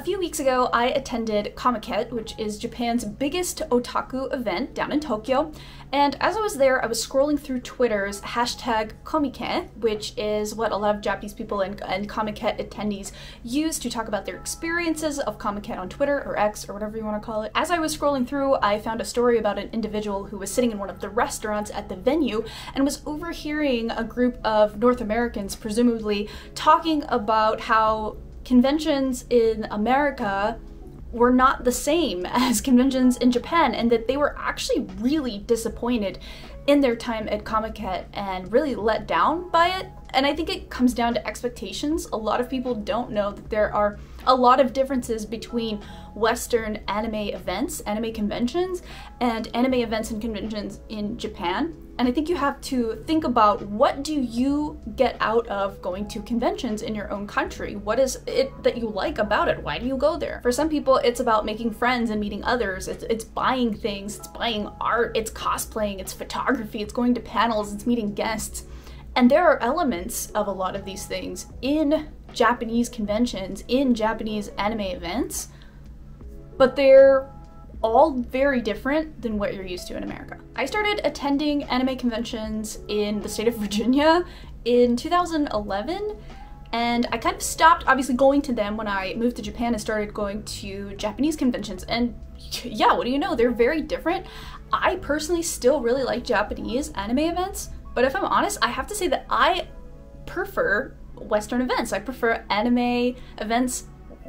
few weeks ago, I attended Comiket, which is Japan's biggest otaku event down in Tokyo. And as I was there, I was scrolling through Twitter's hashtag Comiket, which is what a lot of Japanese people and Comiket attendees use to talk about their experiences of Comiket on Twitter or X or whatever you want to call it. As I was scrolling through, I found a story about an individual who was sitting in one of the restaurants at the venue and was overhearing a group of North Americans, presumably, talking about how conventions in America were not the same as conventions in Japan, and that they were actually really disappointed in their time at Comiket and really let down by it. And I think it comes down to expectations. A lot of people don't know that there are a lot of differences between Western anime events, anime conventions, and anime events and conventions in Japan. And I think you have to think about, what do you get out of going to conventions in your own country? What is it that you like about it? Why do you go there? For some people, it's about making friends and meeting others. It's buying things, it's buying art, it's cosplaying, it's photography, it's going to panels, it's meeting guests. And there are elements of a lot of these things in Japanese conventions, in Japanese anime events, but they're all very different than what you're used to in America. I started attending anime conventions in the state of Virginia in 2011, and I kind of stopped obviously going to them when I moved to Japan and started going to Japanese conventions. And yeah, what do you know, they're very different. I personally still really like Japanese anime events, but if I'm honest, I have to say that I prefer Western events. I prefer anime events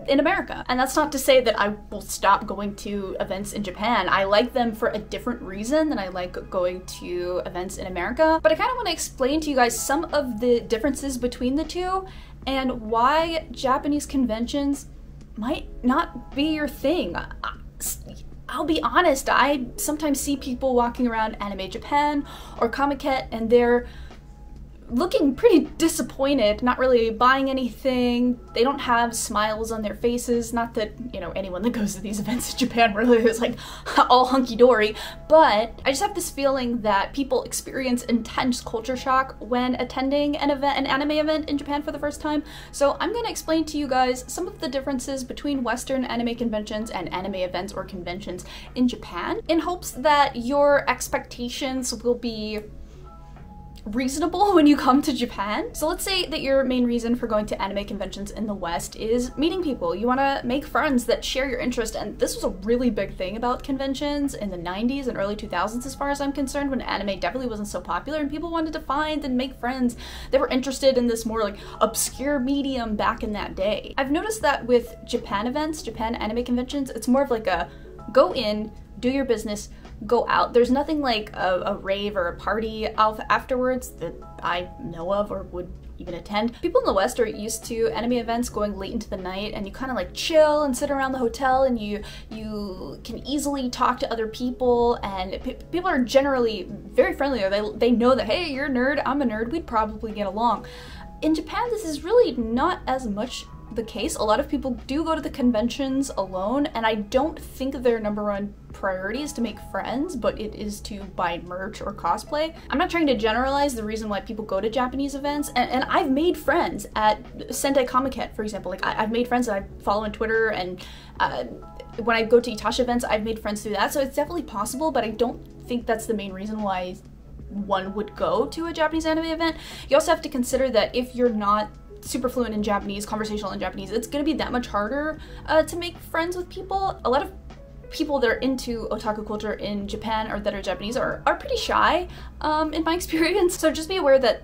in America. And that's not to say that I will stop going to events in Japan. I like them for a different reason than I like going to events in America. But I kind of want to explain to you guys some of the differences between the two and why Japanese conventions might not be your thing. I'll be honest, I sometimes see people walking around Anime Japan or Comiket and they're looking pretty disappointed, not really buying anything. They don't have smiles on their faces. Not that, you know, anyone that goes to these events in Japan really is like all hunky-dory, but I just have this feeling that people experience intense culture shock when attending an anime event in Japan for the first time. So I'm gonna explain to you guys some of the differences between Western anime conventions and anime events or conventions in Japan, in hopes that your expectations will be reasonable when you come to Japan. So let's say that your main reason for going to anime conventions in the West is meeting people. You want to make friends that share your interest, and this was a really big thing about conventions in the 90s and early 2000s as far as I'm concerned, when anime definitely wasn't so popular and people wanted to find and make friends. They were interested in this more like obscure medium back in that day. I've noticed that with Japan events, Japan anime conventions, it's more of like a go in, do your business, go out. There's nothing like a rave or a party afterwards that I know of or would even attend. People in the West are used to anime events going late into the night, and you kind of like chill and sit around the hotel, and you can easily talk to other people, and people are generally very friendly. They know that, hey, you're a nerd, I'm a nerd, we'd probably get along. In Japan, this is really not as much the case. A lot of people do go to the conventions alone, and I don't think their number one priority is to make friends, but it is to buy merch or cosplay. I'm not trying to generalize the reason why people go to Japanese events, and I've made friends at Sendai Comiket, for example. Like I've made friends that I follow on Twitter, and when I go to Itachi events, I've made friends through that, so it's definitely possible, but I don't think that's the main reason why one would go to a Japanese anime event. You also have to consider that if you're not super fluent in Japanese, conversational in Japanese, it's gonna be that much harder to make friends with people. A lot of people that are into otaku culture in Japan or that are Japanese are pretty shy in my experience. So just be aware that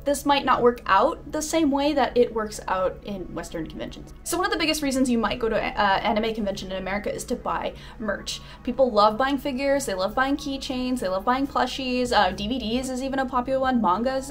this might not work out the same way that it works out in Western conventions. So one of the biggest reasons you might go to an anime convention in America is to buy merch. People love buying figures, they love buying keychains, they love buying plushies, DVDs is even a popular one, manga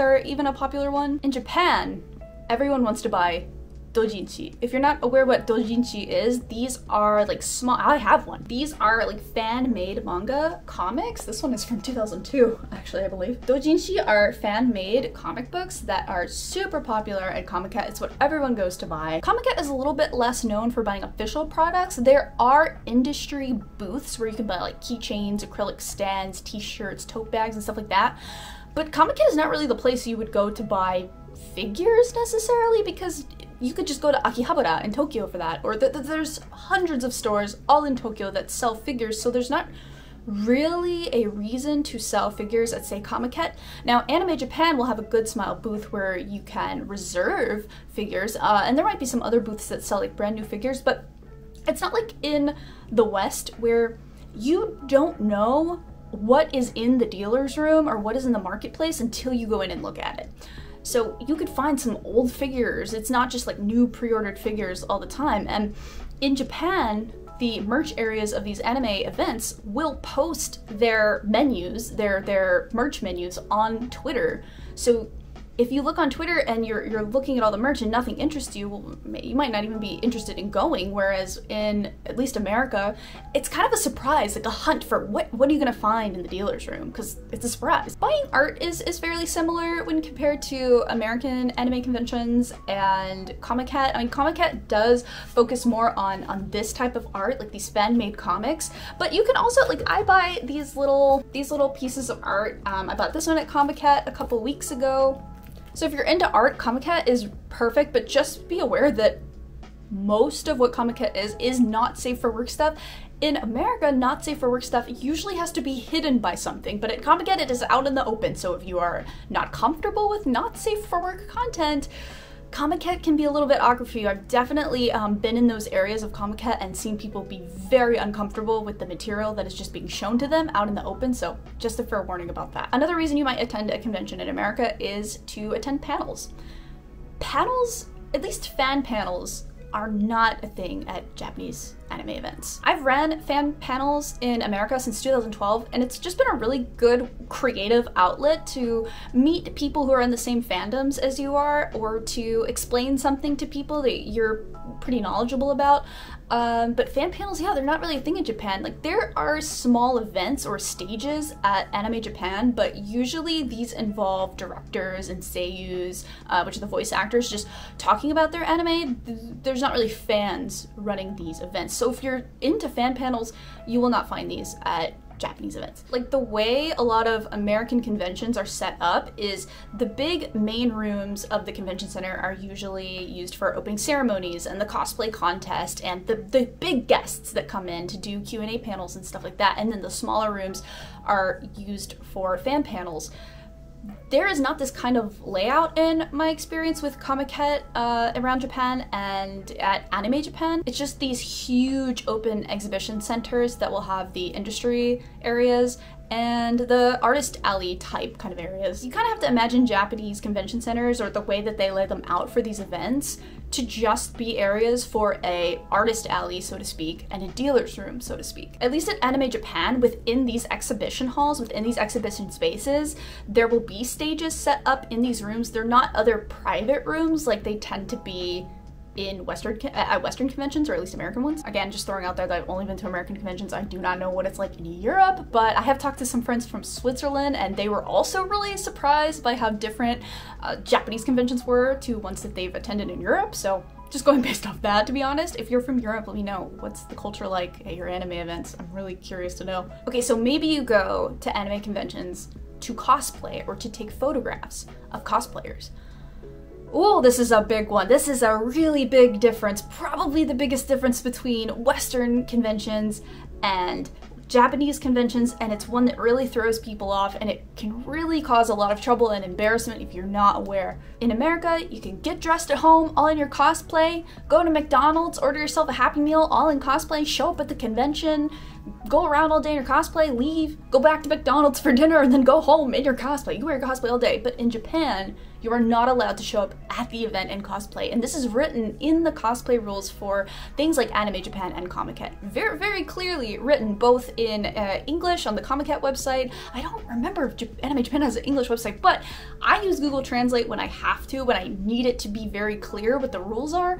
are even a popular one. In Japan, everyone wants to buy doujinshi. If you're not aware what doujinshi is, these are like small, I have one. These are like fan-made manga comics. This one is from 2002, actually, I believe. Doujinshi are fan-made comic books that are super popular at Comiket. It's what everyone goes to buy. Comiket is a little bit less known for buying official products. There are industry booths where you can buy like keychains, acrylic stands, t-shirts, tote bags, and stuff like that. But Comiket is not really the place you would go to buy figures necessarily, because you could just go to Akihabara in Tokyo for that, or there's hundreds of stores all in Tokyo that sell figures, so there's not really a reason to sell figures at, say, Comiket. Now, Anime Japan will have a Good Smile booth where you can reserve figures, and there might be some other booths that sell like brand new figures, but it's not like in the West where you don't know what is in the dealer's room or what is in the marketplace until you go in and look at it. So you could find some old figures. It's not just like new pre-ordered figures all the time. And in Japan, the merch areas of these anime events will post their menus, their merch menus on Twitter. So if you look on Twitter and you're looking at all the merch and nothing interests you, well, you might not even be interested in going, whereas in at least America, it's kind of a surprise, like a hunt for what are you gonna find in the dealer's room, because it's a surprise. Buying art is fairly similar when compared to American anime conventions and Comiket. I mean, Comiket does focus more on this type of art, like these fan-made comics, but you can also, like, I buy these little pieces of art. I bought this one at Comiket a couple weeks ago. So if you're into art, Comiket is perfect, but just be aware that most of what Comiket is not safe for work stuff. In America, not safe for work stuff usually has to be hidden by something, but at Comiket it is out in the open, so if you are not comfortable with not safe for work content, Comiket can be a little bit awkward for you. I've definitely been in those areas of Comiket and seen people be very uncomfortable with the material that is just being shown to them out in the open, so just a fair warning about that. Another reason you might attend a convention in America is to attend panels. Panels, at least fan panels, are not a thing at Japanese anime events. I've ran fan panels in America since 2012, and it's just been a really good creative outlet to meet people who are in the same fandoms as you are, or to explain something to people that you're pretty knowledgeable about. But fan panels, yeah, they're not really a thing in Japan. Like, there are small events or stages at Anime Japan, but usually these involve directors and seiyus, which are the voice actors, just talking about their anime. There's not really fans running these events. So if you're into fan panels, you will not find these at Japanese events. Like, the way a lot of American conventions are set up is the big main rooms of the convention center are usually used for opening ceremonies and the cosplay contest and the big guests that come in to do Q&A panels and stuff like that, and then the smaller rooms are used for fan panels. There is not this kind of layout in my experience with Comiket around Japan and at Anime Japan. It's just these huge open exhibition centers that will have the industry areas and the artist alley type kind of areas. You kind of have to imagine Japanese convention centers, or the way that they lay them out for these events, to just be areas for a artist alley, so to speak, and a dealer's room, so to speak. At least at Anime Japan, within these exhibition halls, within these exhibition spaces, there will be stages set up in these rooms. They're not other private rooms like they tend to be in Western conventions, or at least American ones. Again, just throwing out there that I've only been to American conventions. I do not know what it's like in Europe, but I have talked to some friends from Switzerland, and they were also really surprised by how different Japanese conventions were to ones that they've attended in Europe. So just going based off that, to be honest. If you're from Europe, let me know. What's the culture like at your anime events? I'm really curious to know. Okay, so maybe you go to anime conventions to cosplay or to take photographs of cosplayers. Oh, this is a big one. This is a really big difference. Probably the biggest difference between Western conventions and Japanese conventions, and it's one that really throws people off, and it can really cause a lot of trouble and embarrassment if you're not aware. In America, you can get dressed at home all in your cosplay, go to McDonald's, order yourself a Happy Meal all in cosplay, show up at the convention, go around all day in your cosplay, leave, go back to McDonald's for dinner, and then go home in your cosplay. You can wear your cosplay all day. But in Japan, you are not allowed to show up at the event in cosplay. And this is written in the cosplay rules for things like Anime Japan and Comiket. Very, very clearly written, both in English on the Comiket website. I don't remember if Anime Japan has an English website, but I use Google Translate when I have to, when I need it to be very clear what the rules are.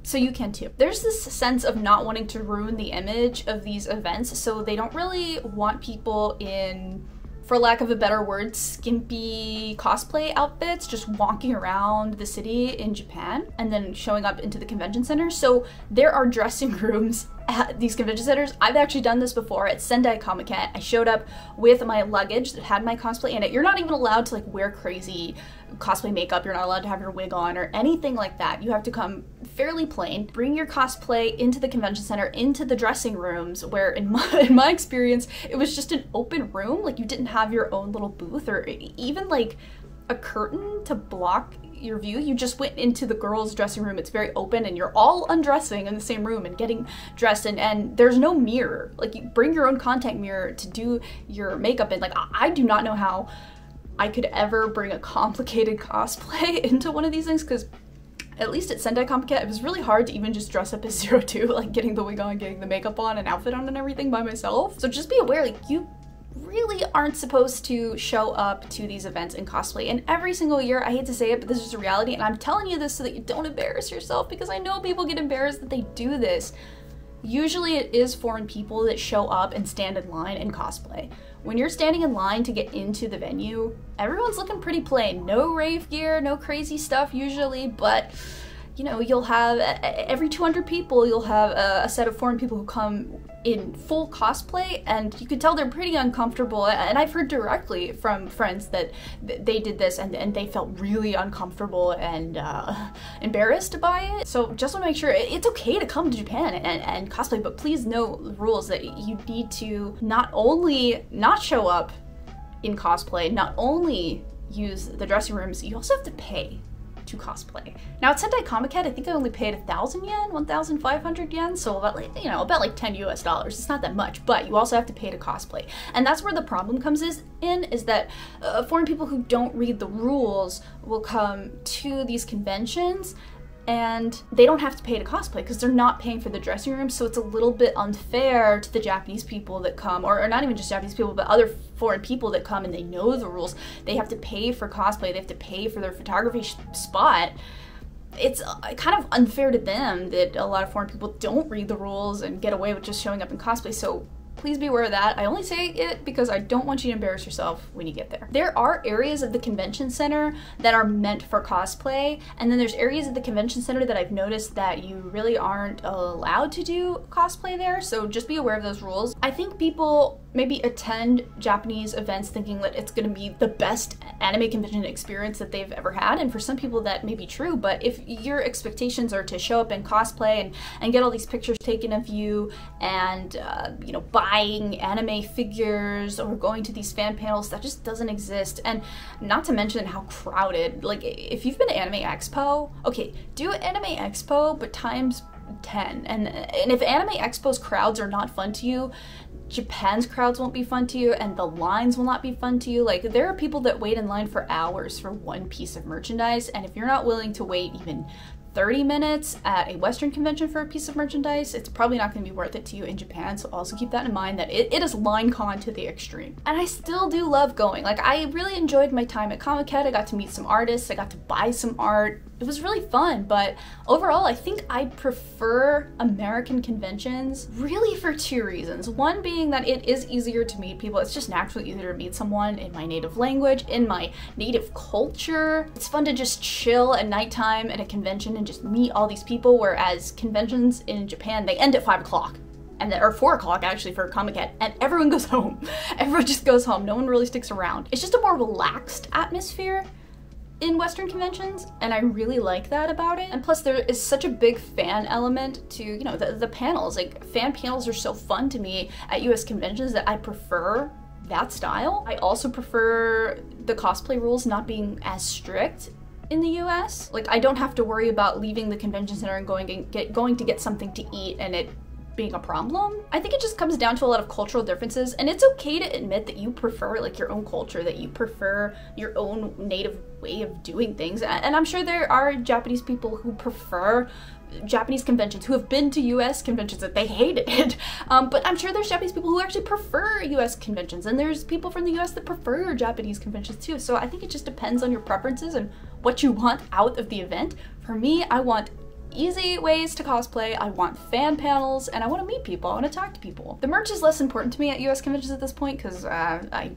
So you can too. There's this sense of not wanting to ruin the image of these events, so they don't really want people in, for lack of a better word, skimpy cosplay outfits just walking around the city in Japan and then showing up into the convention center. So there are dressing rooms at these convention centers. I've actually done this before at Sendai Comiket. I showed up with my luggage that had my cosplay in it. You're not even allowed to like wear crazy cosplay makeup, you're not allowed to have your wig on or anything like that. You have to come fairly plain. Bring your cosplay into the convention center, into the dressing rooms, where in my experience, it was just an open room. Like, you didn't have your own little booth or even like a curtain to block your view. You just went into the girls' dressing room. It's very open and you're all undressing in the same room and getting dressed, and there's no mirror. Like, you bring your own contact mirror to do your makeup in. Like, I do not know how I could ever bring a complicated cosplay into one of these things, because at least at Sendai Comiket, it was really hard to even just dress up as Zero Two, like getting the wig on, getting the makeup on and outfit on and everything by myself. So just be aware, like, you really aren't supposed to show up to these events in cosplay. And every single year, I hate to say it, but this is a reality, and I'm telling you this so that you don't embarrass yourself, because I know people get embarrassed that they do this. Usually it is foreign people that show up and stand in line in cosplay. When you're standing in line to get into the venue, everyone's looking pretty plain. No rave gear, no crazy stuff usually, but you know, you'll have every 200 people, you'll have a set of foreign people who come in full cosplay, and you could tell they're pretty uncomfortable. And I've heard directly from friends that they did this and they felt really uncomfortable and embarrassed by it. So just want to make sure it's okay to come to Japan and cosplay, but please know the rules that you need to not only not show up in cosplay, not only use the dressing rooms, you also have to pay to cosplay. Now at Sendai Comiket, I think I only paid 1,000 yen, 1,500 yen, so about like, you know, about like $10 US. It's not that much, but you also have to pay to cosplay. And that's where the problem comes in, is that foreign people who don't read the rules will come to these conventions and they don't have to pay to cosplay because they're not paying for the dressing room, so it's a little bit unfair to the Japanese people that come, or not even just Japanese people, but other foreign people that come and they know the rules. They have to pay for cosplay, they have to pay for their photography spot. It's kind of unfair to them that a lot of foreign people don't read the rules and get away with just showing up in cosplay, so please be aware of that. I only say it because I don't want you to embarrass yourself when you get there. There are areas of the convention center that are meant for cosplay, and then there's areas of the convention center that I've noticed that you really aren't allowed to do cosplay there, so just be aware of those rules. I think people maybe attend Japanese events thinking that it's gonna be the best anime convention experience that they've ever had, and for some people that may be true, but if your expectations are to show up in cosplay and get all these pictures taken of you and you know, buying anime figures or going to these fan panels, that just doesn't exist. And not to mention how crowded, like if you've been to Anime Expo, okay, do Anime Expo but times 10, and if Anime Expo's crowds are not fun to you, Japan's crowds won't be fun to you, and the lines will not be fun to you. Like, there are people that wait in line for hours for one piece of merchandise, and if you're not willing to wait even 30 minutes at a Western convention for a piece of merchandise, it's probably not going to be worth it to you in Japan. So also keep that in mind, that it is line con to the extreme. And I still do love going. Like, I really enjoyed my time at Comiket. I got to meet some artists, I got to buy some art. It was really fun, but overall I think I prefer American conventions really for two reasons. One being that it is easier to meet people. It's just naturally easier to meet someone in my native language, in my native culture. It's fun to just chill at nighttime at a convention and just meet all these people, whereas conventions in Japan, they end at 5 o'clock. Or 4 o'clock actually for Comiket, and everyone goes home. Everyone just goes home. No one really sticks around. It's just a more relaxed atmosphere in Western conventions, and I really like that about it. And plus there is such a big fan element to, you know, the panels. Like, fan panels are so fun to me at US conventions that I prefer that style. I also prefer the cosplay rules not being as strict in the US. Like, I don't have to worry about leaving the convention center and going to get something to eat and it being a problem. I think it just comes down to a lot of cultural differences, and it's okay to admit that you prefer like your own culture, that you prefer your own native way of doing things. And I'm sure there are Japanese people who prefer Japanese conventions, who have been to US conventions that they hated it. But I'm sure there's Japanese people who actually prefer US conventions, and there's people from the US that prefer Japanese conventions too. So I think it just depends on your preferences and what you want out of the event. For me, I want easy ways to cosplay, I want fan panels, and I want to meet people, I want to talk to people. The merch is less important to me at US conventions at this point because I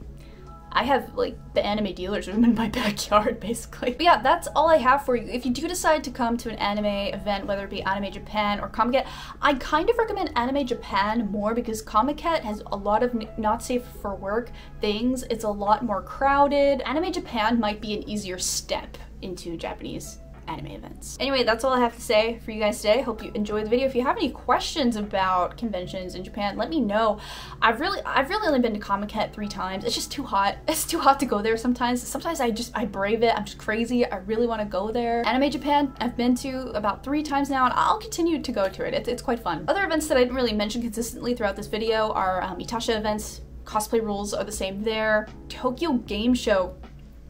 I have like the anime dealers room in my backyard basically. But yeah, that's all I have for you. If you do decide to come to an anime event, whether it be Anime Japan or Comiket, I kind of recommend Anime Japan more because Comiket has a lot of not safe for work things. It's a lot more crowded. Anime Japan might be an easier step into Japanese anime events. Anyway, that's all I have to say for you guys today. Hope you enjoyed the video. If you have any questions about conventions in Japan, let me know. I've really only been to Comiket 3 times. It's just too hot. It's too hot to go there sometimes. Sometimes I brave it. I'm just crazy. I really want to go there. Anime Japan, I've been to about 3 times now, and I'll continue to go to it. It's quite fun. Other events that I didn't really mention consistently throughout this video are Itasha events. Cosplay rules are the same there. Tokyo Game Show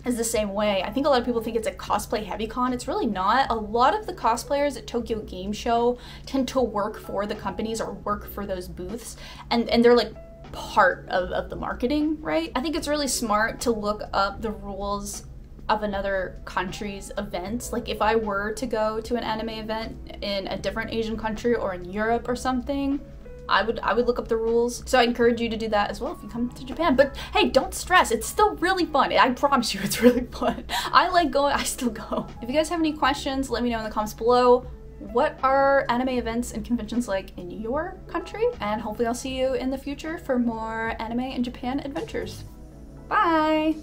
is the same way. I think a lot of people think it's a cosplay heavy con. It's really not. A lot of the cosplayers at Tokyo Game Show tend to work for the companies or work for those booths, and they're like part of the marketing, right? I think it's really smart to look up the rules of another country's events. Like if I were to go to an anime event in a different Asian country or in Europe or something, I would look up the rules. So I encourage you to do that as well if you come to Japan. But hey, don't stress. It's still really fun. I promise you it's really fun. I like going. I still go. If you guys have any questions, let me know in the comments below. What are anime events and conventions like in your country? And hopefully I'll see you in the future for more anime and Japan adventures. Bye!